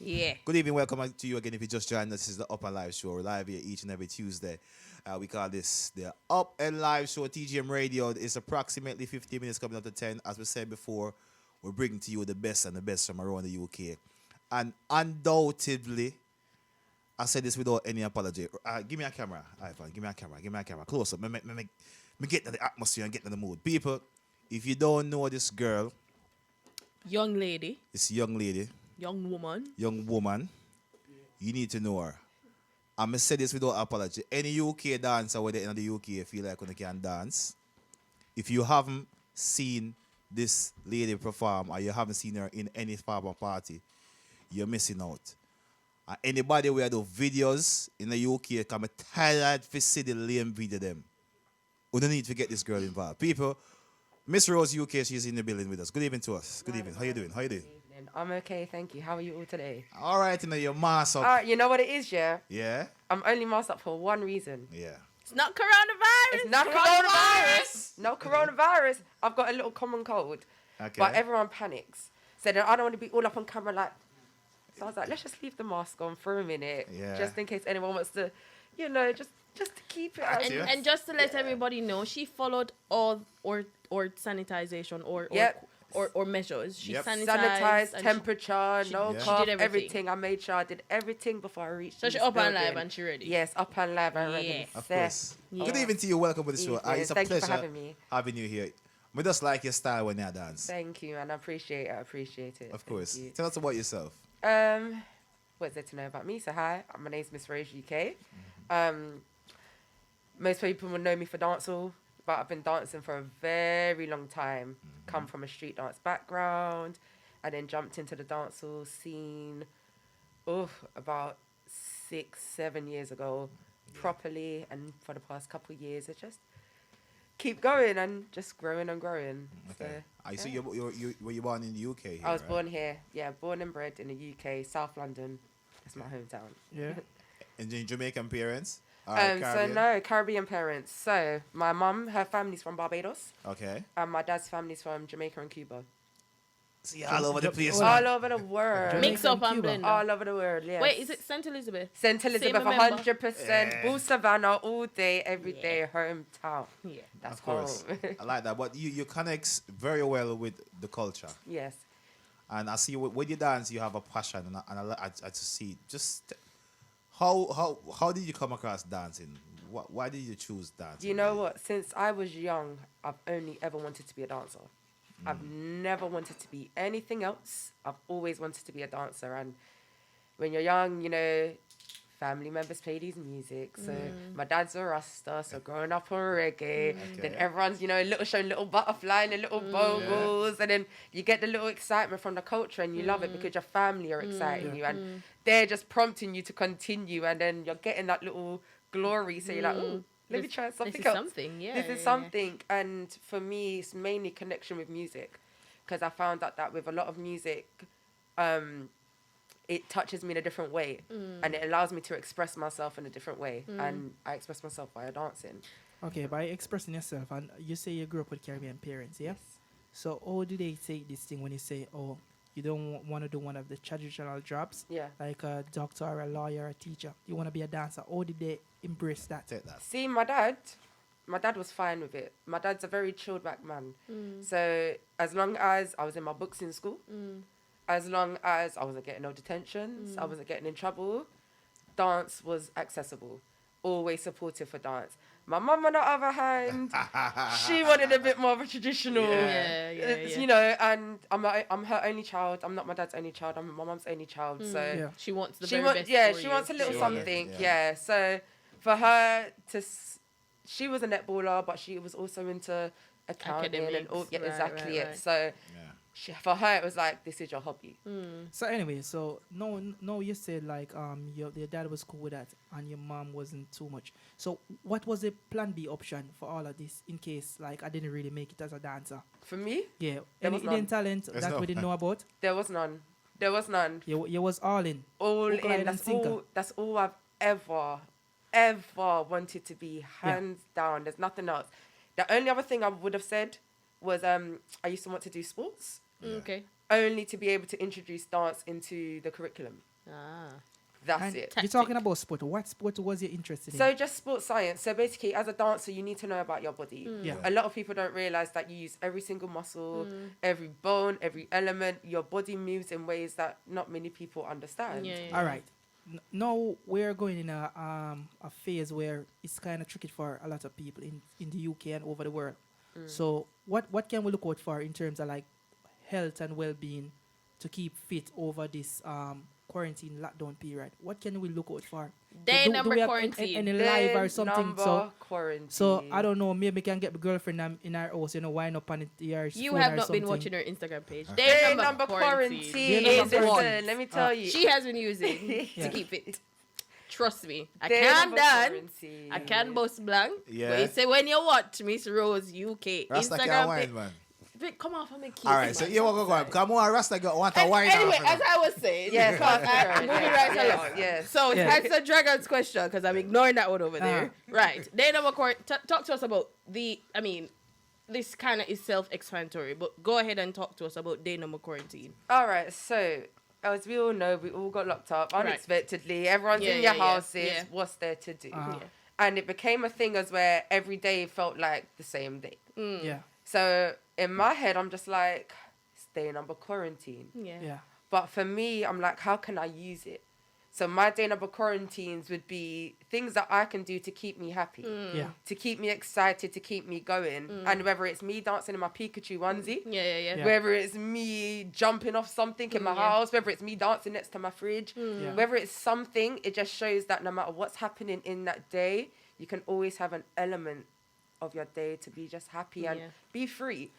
Yeah. Good evening, welcome to you again. If you just joined us, this is the Upnlive show. We're live here each and every Tuesday. We call this the Up and Live show. TGM Radio. It's approximately 15 minutes coming up to 10. As we said before, we're bringing to you the best and the best from around the UK. And undoubtedly, I said this without any apology. Give me a camera, iPhone. Give me a camera. Give me a camera. Close up. Me get to the atmosphere and get to the mood. People, if you don't know this girl, Young lady, this young lady, young woman, you need to know her. I'm going to say this without apology. Any UK dancer whether in the UK feel like when they can dance, if you haven't seen this lady perform or you haven't seen her in any form of party, you're missing out. And anybody who do videos in the UK can be tired to see the lame video them. We don't need to get this girl involved. People, Miss Rose UK, she's in the building with us. Good evening to us. Good evening. How you doing? How you doing? I'm okay, thank you. How are you all today? All right, you know, you're mass up. You know what it is, yeah? Yeah? I'm only masked up for one reason. Yeah. it's not coronavirus. It's not coronavirus. No coronavirus. I've got a little common cold. Okay. But everyone panics. So then I don't want to be all up on camera like... So I was like, let's just leave the mask on for a minute. Yeah. Just in case anyone wants to, you know, just to keep it. And just to let everybody know, she followed all or sanitization or measures. She Yep. sanitized, and temperature, no Yeah. cough, She did everything. everything. I made sure I did everything before I reached So she this up and live building. and she ready. Yes, up and live and ready. Yeah. Of Sir. course. Yeah. Good evening to you. Welcome to the show. Evening. It's a Thank you for pleasure having me. having you here. We just like your style when you dance. Thank you, and I appreciate it. Of Thank course. you. Tell us about yourself. What is there to know about me? So hi, my name's Miss Rose UK. Most people will know me for dancehall, but I've been dancing for a very long time. Come from a street dance background, and then jumped into the dancehall scene. About 6-7 years ago, properly, and for the past couple of years, it just keep going and just growing and growing. Okay. So, So yeah. were you born in the UK? Here, I was right? born here, born and bred in the UK, South London. That's my hometown. Yeah. And then Jamaican parents? Or So Caribbean? no, Caribbean parents. So my mum, her family's from Barbados, Okay. and my dad's family's from Jamaica and Cuba. See, all over the place. All over the world. Mix up and Cuba. blend. All over the world, yes. Wait, is it St. Elizabeth? St. Elizabeth, Same member. 100%. Yeah. Bull Savannah, all day, every Yeah. day, hometown. Yeah. That's Of course. home. I like that. But you connect very well with the culture. Yes. And I see when you dance, you have a passion. I just see just how did you come across dancing? Why did you choose dancing? You know what? Since I was young, I've only ever wanted to be a dancer. I've never wanted to be anything else. I've always wanted to be a dancer. And when you're young, you know, family members play these music. So my dad's a Rasta, so growing up on reggae, then everyone's, you know, showing little butterfly and the little bogles. And then you get the little excitement from the culture and you love it because your family are exciting you. And they're just prompting you to continue. And then you're getting that little glory. So you're like, oh, let me try something This is else. something, yeah. This is something. And for me, it's mainly connection with music. Because I found out that with a lot of music, it touches me in a different way. And it allows me to express myself in a different way. And I express myself via dancing. Okay, by expressing yourself, and you say you grew up with Caribbean parents, yeah? So how do they take this thing when you say, oh, you don't want to do one of the traditional jobs, Yeah. like a doctor or a lawyer or a teacher? You want to be a dancer. How did they embrace that? Take that. See, my dad was fine with it. My dad's a very chilled back man. So as long as I was in my books in school, as long as I wasn't getting no detentions, I wasn't getting in trouble, dance was accessible. Always supportive for dance. My mum, on the other hand, she wanted a bit more of a traditional, Yeah. you know, and I'm her only child. I'm not my dad's only child. I'm my mum's only child. So Yeah. She wants the she very wants, best for she you. wants a little Sure. something. Yeah. Yeah. So for her to, she was a netballer, but she was also into accounting and all. Yeah, Academics, exactly right. it. So Yeah. for her, it was like, this is your hobby. So anyway, so no, you said like your dad was cool with that and your mom wasn't too much. So what was the plan B option for all of this in case like I didn't really make it as a dancer? For me, Yeah, There any was none. hidden talent There's that no- we didn't know about? there was none. There was none. You was all in. All Hook, line, in. and sinker. That's all I've ever wanted to be. Hands down. There's nothing else. The only other thing I would have said was I used to want to do sports. Okay. only to be able to introduce dance into the curriculum. That's And it. you're talking about sport. What sport was you interested in? So just sports science. So basically, as a dancer, you need to know about your body. Yeah. A lot of people don't realize that you use every single muscle, every bone, every element. Your body moves in ways that not many people understand. All right. Now we're going in a phase where it's kind of tricky for a lot of people in the UK and over the world. So what can we look out for in terms of like health and well-being to keep fit over this quarantine lockdown period? What can we look out for? Day Do number we have quarantine. any live or Day something? number quarantine. So I don't know. Maybe can get the girlfriend in our house, wind up on it. You have not been watching her Instagram page. Day number quarantine. Day number Listen, quarantine. let me tell you. She has been using Yeah. to keep it. Trust me. I Day can number dance. quarantine. I can boast blank. Yeah. But you say when you watch Miss Rose UK Rasta Instagram can't page. wine, man. Vic, come off and make kids. All right, so you want to go on. Come on, Rasta want to wine Anyway, off, as I was saying, Yes, because I'm moving right along. Yes. So Yeah. that's a Dragon's question because I'm ignoring that one over there. Right. Day number talk to us about this kind of is self-explanatory, but go ahead and talk to us about day number quarantine. All right, so as we all know, we all got locked up unexpectedly. Everyone's in your houses. yeah. What's there to do? Yeah. And it became a thing as where every day felt like the same day. Yeah. So in my head, I'm just like, it's day number quarantine. Yeah. But for me, I'm like, how can I use it? So my day number quarantines would be things that I can do to keep me happy, Yeah. to keep me excited, to keep me going. And whether it's me dancing in my Pikachu onesie, Yeah. whether it's me jumping off something in my house, whether it's me dancing next to my fridge, whether it's something, it just shows that no matter what's happening in that day, you can always have an element of your day to be just happy and be free.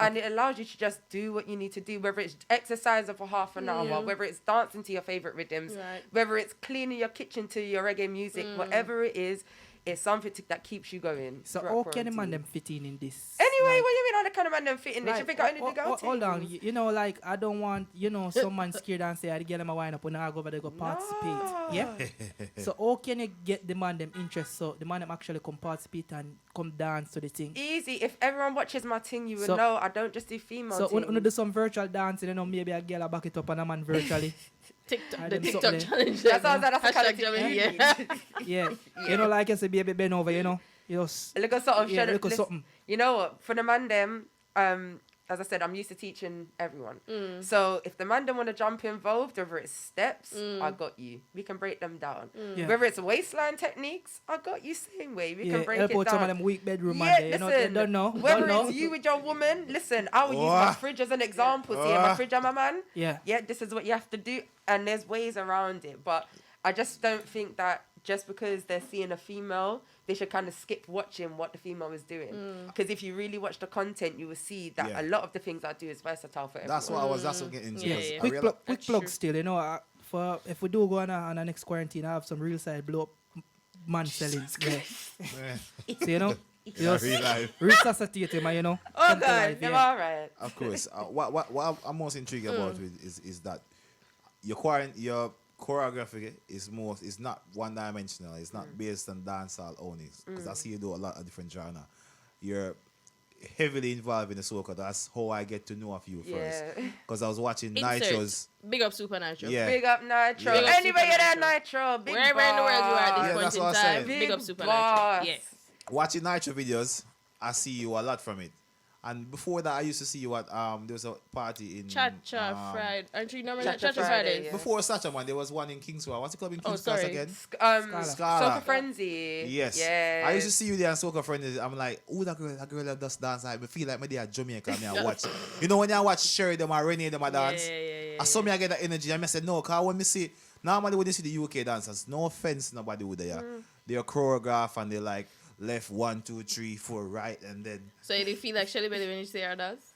And it allows you to just do what you need to do, whether it's exercising for half an hour, whether it's dancing to your favorite rhythms, whether it's cleaning your kitchen to your reggae music, whatever it is, it's something that keeps you going. So how can the man them fit in this? Anyway, what you mean how the kind of man them fit in this? You think I only do go hold on. Like I don't want, some man scared and say I get them a wine up when I go over there go participate. Yeah. So how can you get the man them interest so the man them actually come participate and come dance to the thing? Easy. If everyone watches my thing, you would know I don't just do female So things. when do some virtual dancing, maybe a girl a back it up and a man virtually. TikTok, the the TikTok TikTok challenge. That's the kind of Hashtag thing. yeah. Yeah. Like I said, baby bend over, A little something. Yeah, little something. You know what? For the man them, as I said, I'm used to teaching everyone. So if the man don't want to jump involved, whether it's steps, I got you. We can break them down. Yeah. Whether it's waistline techniques, I got you same way. We can break help it out down. some of them weak bedroom Yeah, man there, listen, they don't know. Whether don't know. it's you with your woman, listen, I will use my fridge as an example. See, my fridge and my man. Yeah. Yeah, this is what you have to do. And there's ways around it. But I just don't think that just because they're seeing a female, they should kind of skip watching what the female is doing. Because if you really watch the content, you will see that a lot of the things I do is versatile for everyone. That's what I was getting into. Yeah. Quick plug still, for if we do go on a next quarantine, I have some real side blow up man selling. Yeah. So, just Real life. resuscitate him, and, Oh, come to God. life, You're yeah. all right. Of course. What I'm most intrigued about is that your choreography is not one dimensional. It's not based on dancehall only. Because I see you do a lot of different genre. You're heavily involved in the soca. That's how I get to know of you first. Yeah. Because I was watching Insert. Nitro's. Big up Super Nitro. Yeah. Big up Nitro. Big up Anyway, Super you're there, Nitro. Nitro. Big Wherever in the world you are at this Yeah, point that's in what I time, said. big up Big Super boss. Nitro. Yes. Watching Nitro videos, I see you a lot from it. And before that, I used to see you at there was a party in Cha-Cha Friday. Aren't you remember that? Cha-Cha Cha-Cha Friday, Fridays. yeah. Before Sacha man, there was one in Kingswell. What's the club in King's Cross sorry. again? Soca Frenzy. Yes. Yeah. I used to see you there and Soca Friends. I'm like, oh, that girl that does dance. I feel like maybe at Jamaica me I watch. You know when I watch Sherry them or Renee them a dance, Yeah. I saw me I get that energy. I said no, cause when me see normally when you see the UK dancers, no offense nobody would there. They're choreographed and they like left 1, 2, 3, 4 right and then So you didn't feel like Shelly Belly when you say her dance?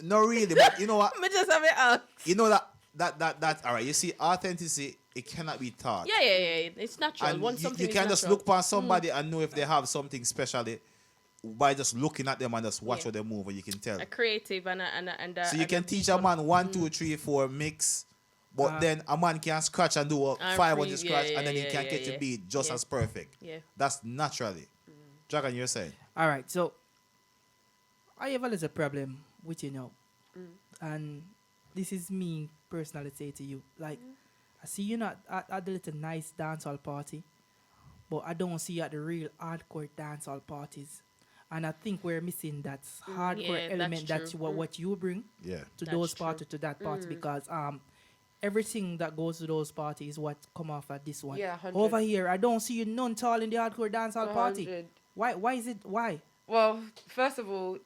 no really, but you know what? Me just have it out. You know that all right. You see, authenticity it cannot be taught. Yeah. It's natural. And Once you something can is just natural. look past somebody and know if they have something specially by just looking at them and just watch Yeah. how they move and you can tell. A creative and a So you can teach a man 1, 2, 3, 4 mix, but then a man can scratch and do a And 5 on freeze, the scratch yeah, and then he yeah, can yeah, get yeah. to beat just Yeah. as perfect. Yeah. That's naturally. Dragon, you're saying? All right, so I have a little problem with you now, and this is me personally say to you. Like, I see you not at the little nice dancehall party, but I don't see you at the real hardcore dancehall parties. And I think we're missing that hardcore Yeah, element that's true. what you bring Yeah. to That's those true. parties, to that party, because everything that goes to those parties is what come off at this one. Yeah, 100. Over here, I don't see you none tall in the hardcore dancehall party. 100. Why is it? Why? Well, first of all,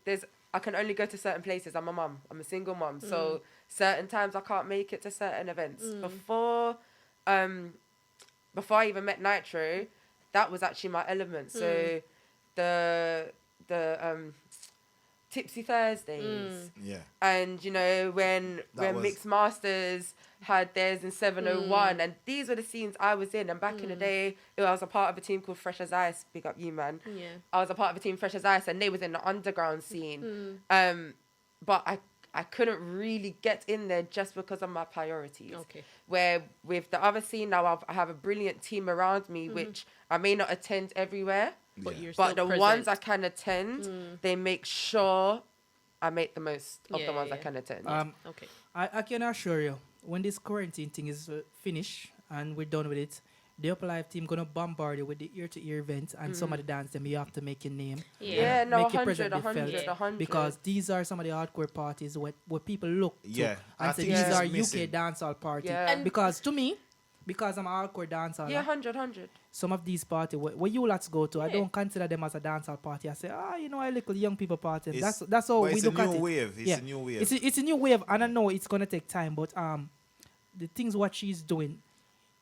I can only go to certain places. I'm a mum. I'm a single mum. So certain times I can't make it to certain events. Before I even met Nitro, that was actually my element. So the Tipsy Thursdays. Yeah. And, you know, when That was- Mixed Masters had theirs in 701, and these were the scenes I was in. And back in the day, I was a part of a team called Fresh as Ice. Big up you, man. Yeah. I was a part of a team Fresh as Ice, and they was in the underground scene. But I couldn't really get in there just because of my priorities. Okay. Where with the other scene now, I have a brilliant team around me, which I may not attend everywhere, But Yeah. you're but still the ones I present. can attend, they make sure I make the most of Yeah, the ones I yeah. can attend. Okay. I can assure you, when this quarantine thing is finished and we're done with it, the Upnlive team gonna bombard you with the ear-to-ear events, and some of the dance them you have to make your name. Yeah, no, Make your 100, presence be 100, felt. 100. Because these are some of the hardcore parties where people look to Yeah, I and say think these this are is missing. UK dancehall parties. Yeah. And- because to me, because I'm a hardcore dancer, Yeah, 100, 100. some of these parties where you lots go to, I Yeah. don't consider them as a dancehall party. I say, you know, a little young people party. It's- That's how but we it's look a at new it. wave. It's a new wave. It's a new wave, and I know it's gonna take time, but the things what she's doing,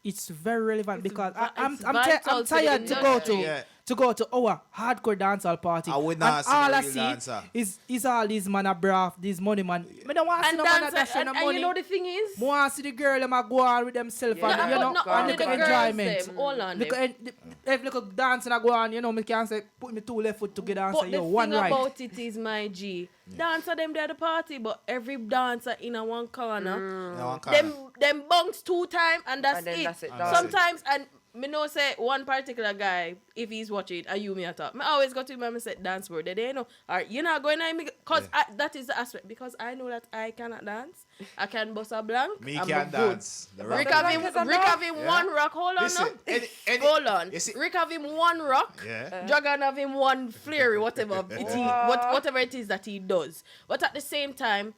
it's very relevant It's because vi- I'm it's I'm vital to the tired to go industry. Yeah. to go to our hardcore dancehall party. I would And not see all no I real see dancer. is all these man a braff, these money man. Me don't want to see And no man a dance, dash and, no and money. you know the thing is, More want to see the girl them a go on with themselves Yeah. and no, you but know not God, only and the look girls enjoyment. them, all on Look, them. if look at dancing I go on, you know, me can say put me two left foot together and But say the yo thing one right. about it is, my G, dancer them there at the party, but every dancer in a one corner, Yeah, one corner. them bunks 2 times and that's And then it. that's it, And done. that's it. Sometimes, and me know say one particular guy, if he's watching, and you me at top, me always go to him and me say dance word. They know, alright, you're not going to me, cause that is the aspect, because I know that I cannot dance. I can bust a blank. Me I'm can good. dance. The Rick rock- have him Yeah. one rock. Hold on Listen, now. any- Hold on. you see- Rick have him one rock. Yeah. Dragon have him one flurry, whatever whatever it is that he does. But at the same time,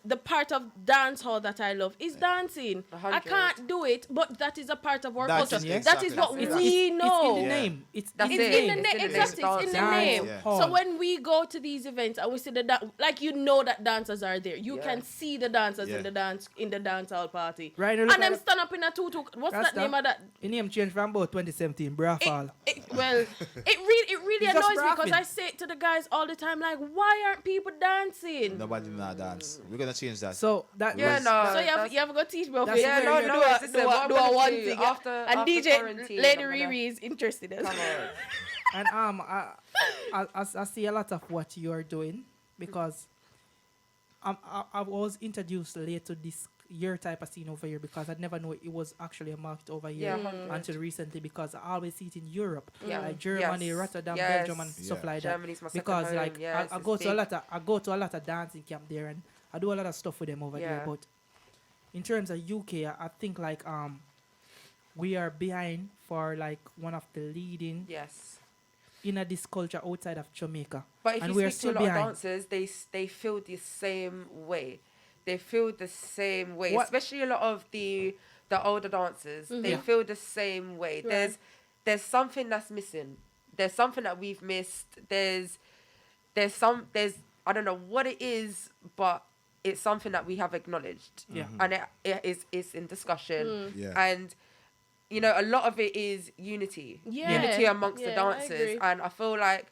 the part of dance hall that I love is dancing. I 100. can't do it, but that is a part of our That's culture. it, That is exactly. what That's it. we It's know. in the Yeah. name. It's That's in It's the in the name. name, It's in the exactly. It's in the dance name. Yeah. hall. So when we go to these events and we see like you know that dancers are there, you Yeah. can see the dancers Yeah. in the dance hall party, Right, and look them at stand up in a tutu. What's that Rasta. name of that? The name changed from about 2017, Brafal. Well, it really It's just annoys me because rapping. I say it to the guys all the time, like, why aren't people dancing? Nobody not dance. We're gonna change that. So that Yeah, was- no. So you have got to teach me of That's it. Yeah, very no, good. no. do Listen, what I'm a gonna one do thing. after And after DJ quarantine, Lady I'm gonna- Riri is interested. Come on. And I see a lot of what you are doing because I was introduced late to this your type of scene over here because I never know it was actually a market over here Yeah, 100. until recently because I always see it in Europe, Yeah. like Germany, Yes. Rotterdam, Yes. Belgium, and stuff Yeah. like that. Germany's my second Because home. like Yes, I it's go to big. I go to a lot of dancing camp there and I do a lot of stuff with them over there. Yeah. But in terms of UK, I think like we are behind for like one of the leading Yes. in this culture outside of Jamaica. But if and you we are speak to a still lot behind. of dancers, they feel the same way. They feel the same way, What- especially a lot of the older dancers. They Yeah. feel the same way. Right. There's something that's missing. There's something that we've missed. There's I don't know what it is, but it's something that we have acknowledged. Yeah. And it's in discussion. Yeah. And you know, a lot of it is unity. Yeah. Unity amongst the Yeah, I dancers. agree. And I feel like,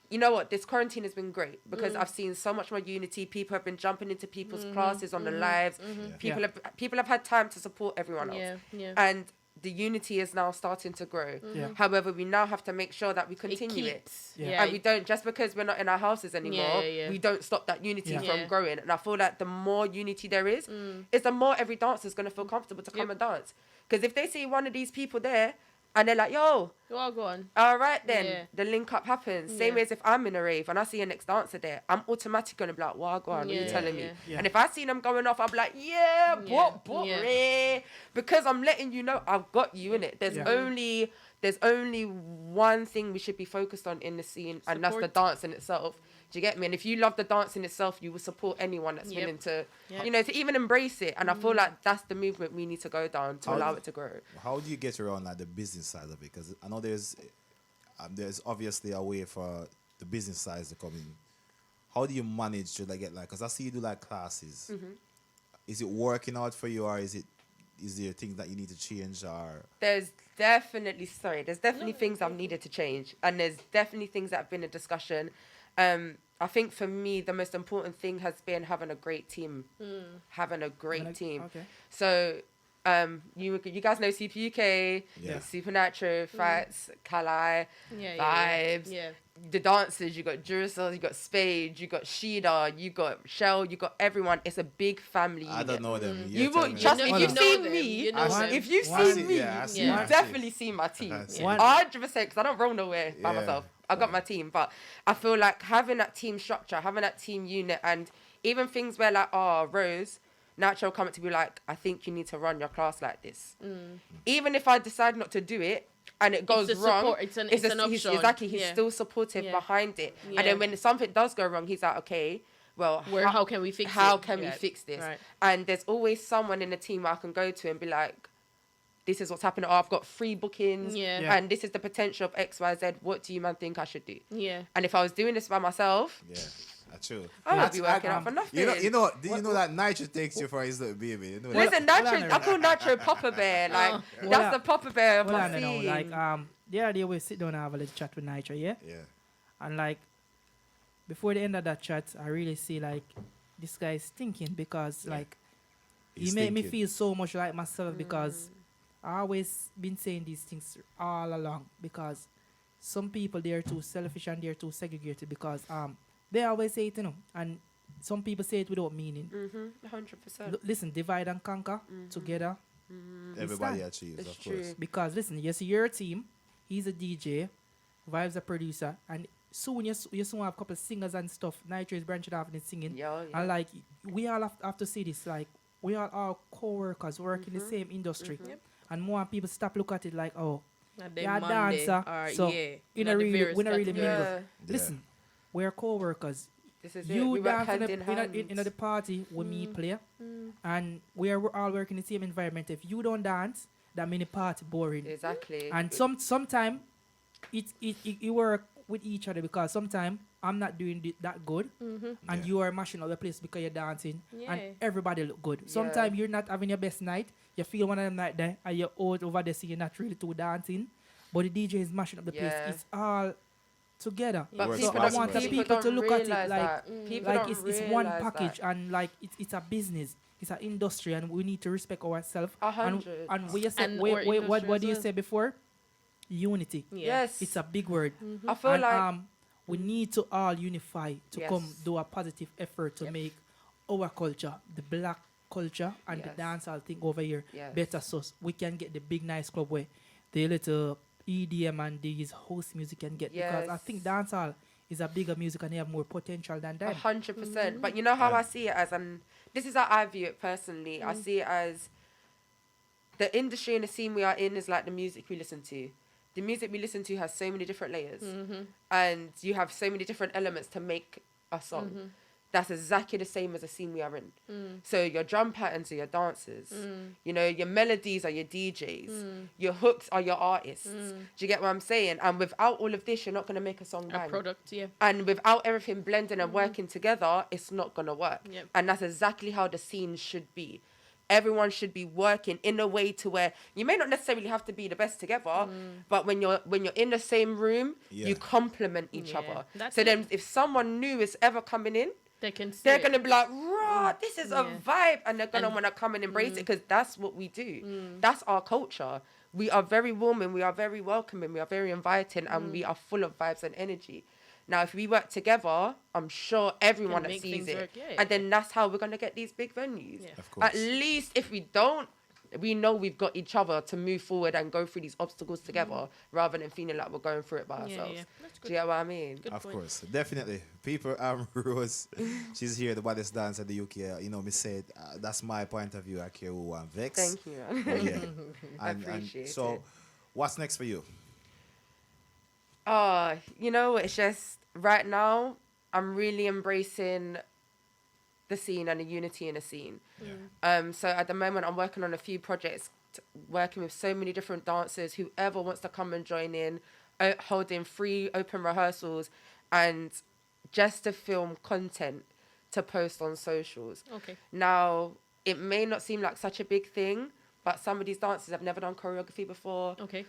you know what, this quarantine has been great because I've seen so much more unity. People have been jumping into people's classes on the lives. Yeah. People have had time to support everyone else. Yeah. And the unity is now starting to grow. Yeah. However, we now have to make sure that we continue it. keeps. Yeah. And we don't, just because we're not in our houses anymore, yeah. we don't stop that unity Yeah. from Yeah. growing. And I feel like the more unity there is the more every dancer is going to feel comfortable to come and dance. Because if they see one of these people there And they're like, yo, Well, go on. all right then. Yeah. The link up happens. Same Yeah. way as if I'm in a rave and I see a next dancer there, I'm automatically going to be like, well, go on, what are you Yeah, telling yeah. me? Yeah. And if I see them going off, I'm like, yeah, Yeah, what, yeah. eh? Because I'm letting you know I've got you in it. There's Yeah. only one thing we should be focused on in the scene, and that's the Support. dance in itself. Do you get me? And if you love the dance in itself, you will support anyone that's Yep. willing to, Yep. you know, to even embrace it. And I feel like that's the movement we need to go down to How allow do- it to grow. How do you get around like the business side of it? Because I know there's obviously a way for the business side to come in. How do you manage to like get like? Because I see you do like classes. Mm-hmm. Is it working out for you, or is there things that you need to change, or There's definitely things I've needed to change, and there's definitely things that have been a discussion. I think for me the most important thing has been having a great team. Having a great team. Okay. So you guys know Super UK, Yeah. Supernatural, Fights, Kalai, Yeah, Vibes, Yeah. the dancers, you got Duracell, you got Spade, you got Sheeda, you got Shell, you got everyone. It's a big family I unit. don't know them. You tell will me. trust You me. know- If you you've know seen them, me, you know them. if you've I seen see- me, yeah, I see- you I see. definitely see my team. I see. 100%, because I don't roll nowhere by Yeah. myself. I got my team, but I feel like having that team structure, having that team unit, and even things where like, Rose, Nacho come to be like, I think you need to run your class like this. Even if I decide not to do it and it goes a wrong, support, it's an he's option. exactly, he's Yeah. still supportive Yeah. behind it. Yeah. And then when something does go wrong, he's like, okay, well, How can we fix it? how can we Yeah. fix this? Right. And there's always someone in the team I can go to and be like, this is what's happening. Oh, I've got 3 bookings, Yeah. Yeah. and this is the potential of X, Y, Z. What do you man think I should do? Yeah. And if I was doing this by myself, Yeah, that's true. I would That's- be working out for nothing. You know, do you know that Nitro takes you for his little baby? You know that? Listen, Nitro, I call Nitro Papa Bear. Like, that's the Papa Bear of Well, my I don't know. scene. Like the other day we sit down and have a little chat with Nitro, yeah. Yeah. And like before the end of that chat, I really see like this guy is thinking because like he He's made me thinking. feel so much like myself because I always been saying these things all along because some people they're too selfish and they're too segregated because they always say it, you know, and some people say it without meaning. 100%. Listen, divide and conquer together. Everybody stand. achieves, It's of course. true. Because listen, you see your team, he's a DJ, Vibe's a producer, and soon you soon have a couple of singers and stuff. Nitro is branching off and singing. Yeah. And like we all have to see this, like we all are co-workers work in the same industry. And more people stop look at it like, oh, Not you're them a Monday, dancer. or, So yeah. we not not the really various we not really categories. mingle. Yeah. Yeah. Listen, we're co-workers. This is it. You We work dance hand in, in the, hand. in the party with me play, and we are all working in the same environment. If you don't dance, that mini party boring. Exactly. And sometimes it work with each other because sometimes I'm not doing that good and Yeah. you are mashing up the place because you're dancing Yeah. and everybody look good. Sometimes you're not having your best night. You feel one of them night there and you're out over there so you're not really too dancing. But the DJ is mashing up the place. Yeah. It's all together. But Works So people I fast, want the man. people to don't look at it realise like that. People like don't it's one realise package that. and like it's a business. It's an industry and we need to respect ourselves. 100. And what you said, And wait, our what industry do you as well. say before? Unity. Yeah. Yes. It's a big word. I feel And like we need to all unify to Yes. come do a positive effort to make our culture, the black culture and Yes. the dancehall thing over here Yes. better so we can get the big nice club where the little EDM and these house music can get because I Yes. think dancehall is a bigger music and they have more potential than them. 100%. But you know how I see it as, and this is how I view it personally. I see it as the industry and the scene we are in is like the music we listen to. The music we listen to has so many different layers, and you have so many different elements to make a song. That's exactly the same as the scene we are in. So your drum patterns are your dancers. You know, your melodies are your DJs. Your hooks are your artists. Do you get what I'm saying? And without all of this, you're not going to make a song A bang. product, yeah. And without everything blending and working together, it's not going to work. Yep. And that's exactly how the scene should be. Everyone should be working in a way to where you may not necessarily have to be the best together, but when you're in the same room, Yeah. you complement each Yeah. other. That's So it. then if someone new is ever coming in, They can see they're it. going to be like, raw, this is a Yeah. vibe. And they're going to And- want to come and embrace it because that's what we do. That's our culture. We are very warming, we are very welcoming, we are very inviting, and we are full of vibes and energy. Now, if we work together, I'm sure everyone that make sees things it. work, yeah. And then that's how we're going to get these big venues. Yeah. Of course. At least if we don't, we know we've got each other to move forward and go through these obstacles together, rather than feeling like we're going through it by ourselves. Yeah. That's Do you get what I mean? Good Of point. course, definitely. People, Rose, she's here, the baddest dancer in the UK. You know, me said that's my point of view. I care who I'm vex. Thank you. But yeah, I and appreciate so, it. what's next for you? You know, it's just right now I'm really embracing the scene and the unity in the scene. So at the moment I'm working on a few projects, working with so many different dancers. Whoever wants to come and join in, holding free open rehearsals, and just to film content to post on socials. Okay. Now, it may not seem like such a big thing, but some of these dancers have never done choreography before. Okay.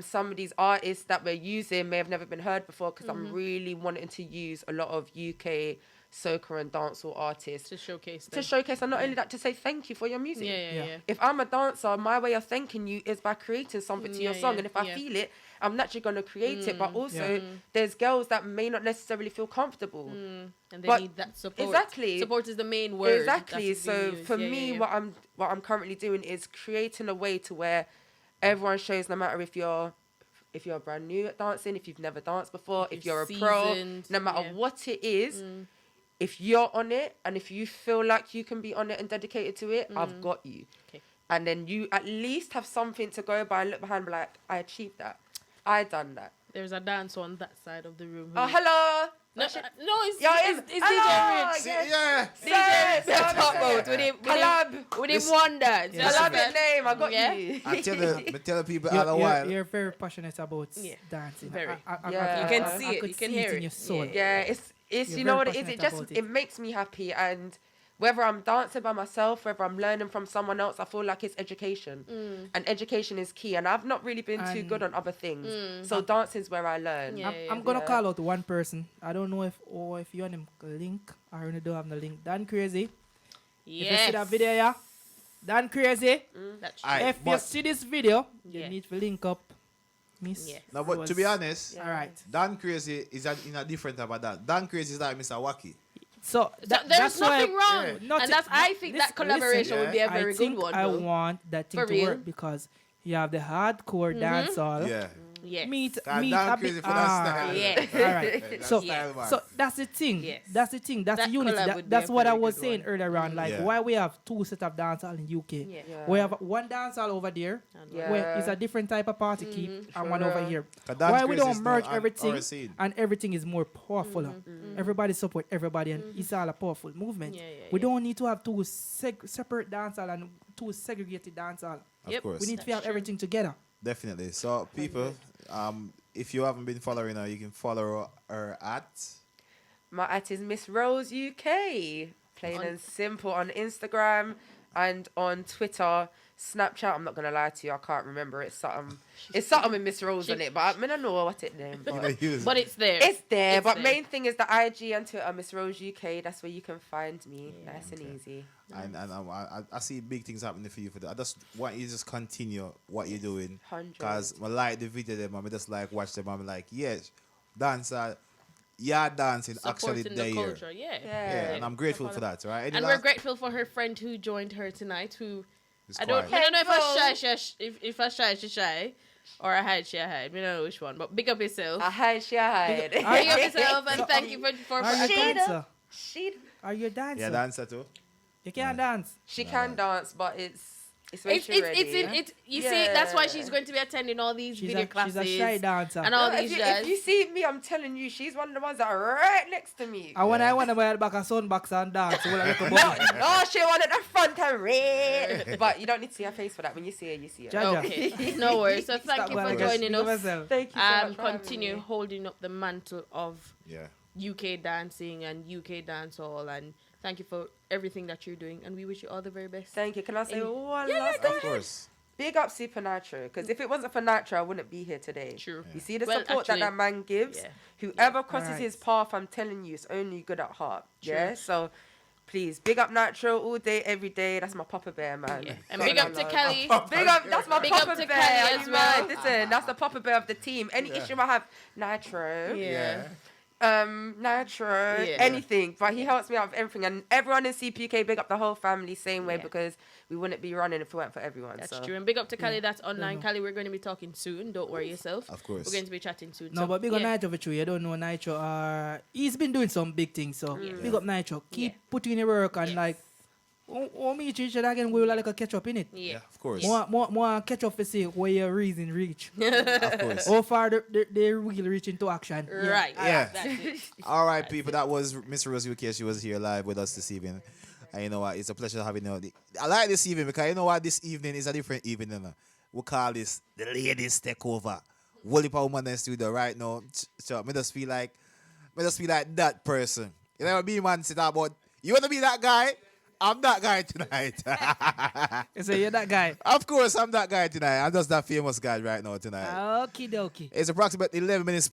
Some of these artists that we're using may have never been heard before, because I'm really wanting to use a lot of UK soca and dancehall artists To showcase to them. showcase, and not only that, to say thank you for your music. Yeah. If I'm a dancer, my way of thanking you is by creating something to your Yeah, song. yeah, And if I yeah. feel it, I'm naturally going to create it. But also, Yeah. there's girls that may not necessarily feel comfortable. And they But need that support. exactly. Support is the main word. Exactly. that is being So used. for Yeah, me, yeah. what I'm currently doing is creating a way to where everyone shows, no matter if you're brand new at dancing, if you've never danced before, if you're a pro, seasoned, no matter yeah. what it is, if you're on it and if you feel like you can be on it and dedicated to it, I've got you. Okay. And then you at least have something to go by and look behind and be like, I achieved that. I done that. There's a dancer on that side of the room. Oh, hello. No, it's Yeah, it's hello. DJ Rich. Yes. Yeah. DJ Rich. Talk about with him Collab. one dance. I love your name. I got Yeah. you. I tell the people all the while. You're very passionate about Yeah. dancing. Very. Yeah. You can see I it, could you can see hear it in it. your soul. Yeah, it's You're you know very what it is. passionate about It makes me happy, and whether I'm dancing by myself, whether I'm learning from someone else, I feel like it's education, and education is key. And I've not really been too And- good on other things, so dancing's where I learn. Yeah. I'm gonna yeah. call out one person. I don't know if you want him link. I really don't have the link. Dan Crazy. If you see that video, yeah. Dan Crazy. That's Aye, If you but- see this video, you Yeah. need to link up. Miss. Yeah. No, but to be honest, All right. Dan Crazy is in a different type of dance. Dan Crazy is like Mr. Wacky. So there's that's why nothing wrong. Yeah. And that's I think that collaboration would be a I very think good one. I though. want that thing For to real. work because you have the hardcore dancehall. Yeah. Yes. Meet Dan a Crazy bit. for that style. Yeah. All right. That So style, man. so that's the thing. Yes. That's the thing. That's That the unity. collab would be That's a what I very was good saying one. earlier on. Like Yeah. why we have two set of dancehall in UK. Yeah. Yeah. We have one dancehall over there, Yeah. where it's a different type of party keep, and one over Sure. here. 'Cause dance Why we craze is don't merge now on everything our scene. and everything is more powerful? Everybody support everybody, and it's all a powerful movement. Yeah, We don't need to have two separate dancehall and two segregated dancehall. Of Yep. course. We need to That's have true. everything together. Definitely. So, people, if you haven't been following her, you can follow her at. My at is Miss Rose UK. Plain and simple on Instagram and on Twitter. Snapchat, I'm not gonna lie to you, I can't remember. It's something with Miss Rose on it, but I mean I know what it name. But But it's there. it's there. It's But there. main thing is the IG and Twitter, Miss Rose UK. That's where you can find me. Nice and easy. And I see big things happening for you. I just want you to just continue what you're doing. 100. Because I like the video them, I just like watch them. I'm like, yes, dancer, yeah, dancing actually Supporting there. the culture. Yeah. Yeah, and I'm grateful for that, right? Any And last- we're grateful for her friend who joined her tonight. Who It's I don't quiet. know if I shy, she shy, or I hide, she hide. We don't know which one. But big up yourself. I hide, she hide. Big up yourself, and thank you for Are you a Shade dancer? She Are you a dancer? Yeah, dancer too. You can't dance. she can dance, but it's when it's she's ready. you see, that's why Yeah. she's going to be attending all these She's video a classes shy dancer. and all No, these if jazz. you see me, I'm telling you, she's one of the ones that are right next to me. And when I want to wear back a sunbox and dance, well, I look No, no, she wanted the front and red. But you don't need to see her face for that. When you see her, you see her. Jaja. Okay, no worries. So thank you for joining us. Thank you so much for having Continue me. holding up the mantle of Yeah. UK dancing and UK dancehall, and thank you for everything that you're doing, and we wish you all the very best. Thank you. Can I say Any- one Yeah, last go thing? Of course. Big up Supernatural, because if it wasn't for Nitro, I wouldn't be here today. True. You see the Well, support actually, that man gives? yeah. Whoever crosses Alright. his path, I'm telling you, it's only good at heart. True. Yeah? So, please, big up Nitro all day, every day. That's my Papa Bear, man. Yeah. And big up to Kelly. Big up, that's my Big up Papa to Bear. Kelly you as well. mind? Listen, that's the Papa Bear of the team. Any issue I have, Nitro. Yeah. Nitro, Yeah. anything. But he helps me out with everything. And everyone in CPK, big up the whole family, same way, Yeah. because we wouldn't be running if it weren't for everyone. That's so. true. And big up to Cali, Yeah. that's online. know. Cali, we're going to be talking soon. Don't worry yourself. Of course. We're going to be chatting soon. No, So, but big up yeah. Nitro for true. You don't know Nitro. He's been doing some big things. So big up Nitro. Keep Yeah. putting in the work and Yes. like. Meet each other again. We will like a catch up in it. Yeah. Of course. More catch up to see where your reason reach. Of course. How far they really reach into action. Right. Yeah. That's it. All right, people. That was Miss Rose UK. She was here live with us this evening. And you know what? It's a pleasure having you. I like this evening because you know what? This evening is a different evening. You know? We call this the ladies take over. Whole heap of women in the studio right now. So me just feel like that person. You know what me man sit about. You wanna be that guy? I'm that guy tonight. You say you're that guy. Of course, I'm that guy tonight. I'm just that famous guy right now tonight. Okie dokie. It's approximately 11 minutes